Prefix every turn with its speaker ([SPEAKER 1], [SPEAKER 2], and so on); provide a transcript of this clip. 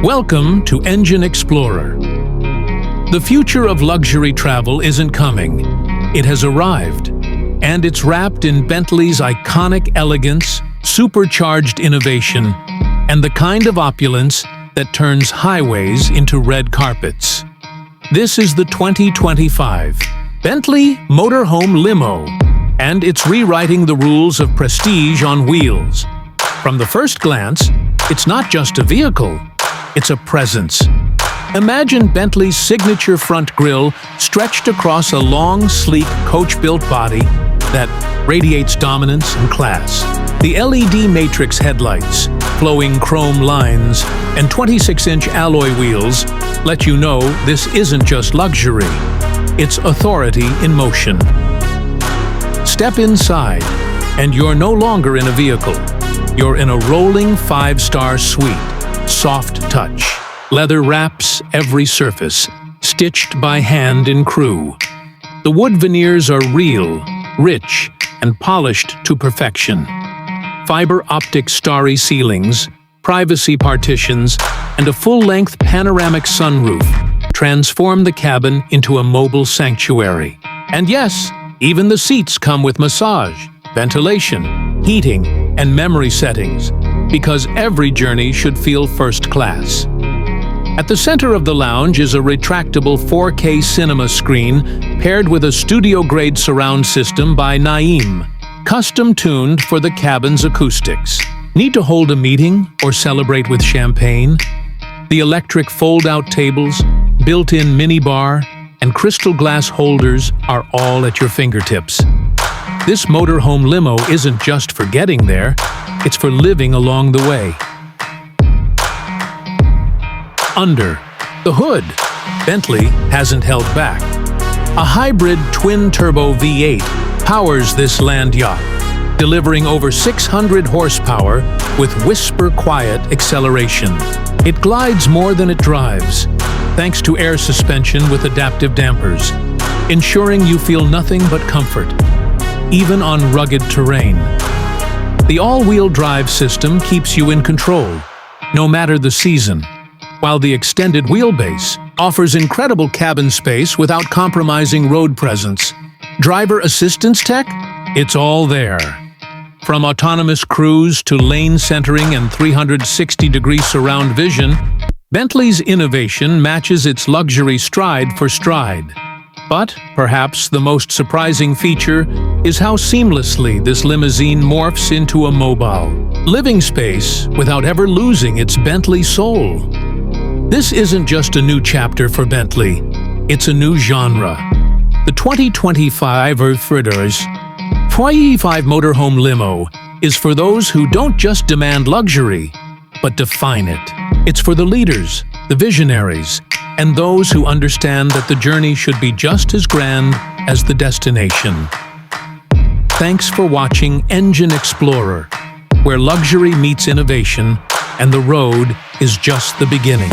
[SPEAKER 1] Welcome to Engine Explorer. The future of luxury travel isn't coming. It has arrived, and it's wrapped in Bentley's iconic elegance, supercharged innovation, and the kind of opulence that turns highways into red carpets. This is the 2025 Bentley Motorhome Limo, and it's rewriting the rules of prestige on wheels. From the first glance, it's not just a vehicle, it's a presence. Imagine Bentley's signature front grille stretched across a long, sleek, coach-built body that radiates dominance and class. The LED matrix headlights, flowing chrome lines, and 26-inch alloy wheels let you know this isn't just luxury, it's authority in motion. Step inside, and you're no longer in a vehicle. You're in a rolling 5-star suite. Soft touch. Leather wraps every surface, stitched by hand in crew. The wood veneers are real, rich, and polished to perfection. Fiber optic starry ceilings, privacy partitions, and a full-length panoramic sunroof transform the cabin into a mobile sanctuary. And yes, even the seats come with massage, ventilation, heating, and memory settings, because every journey should feel first class. At the center of the lounge is a retractable 4K cinema screen paired with a studio-grade surround system by Naeem, custom-tuned for the cabin's acoustics. Need to hold a meeting or celebrate with champagne? The electric fold-out tables, built-in minibar, and crystal glass holders are all at your fingertips. This motorhome limo isn't just for getting there, it's for living along the way. Under the hood, Bentley hasn't held back. A hybrid twin-turbo V8 powers this land yacht, delivering over 600 horsepower with whisper-quiet acceleration. It glides more than it drives, thanks to air suspension with adaptive dampers, ensuring you feel nothing but comfort, even on rugged terrain. The all-wheel drive system keeps you in control, no matter the season, while the extended wheelbase offers incredible cabin space without compromising road presence. Driver assistance tech? It's all there. From autonomous cruise to lane centering and 360-degree surround vision, Bentley's innovation matches its luxury stride for stride. But perhaps the most surprising feature is how seamlessly this limousine morphs into a mobile living space without ever losing its Bentley soul. This isn't just a new chapter for Bentley, it's a new genre. The 2025 Motorhome Limo is for those who don't just demand luxury, but define it. It's for the leaders, the visionaries, and those who understand that the journey should be just as grand as the destination. Thanks for watching Engine Explorer, where luxury meets innovation, and the road is just the beginning.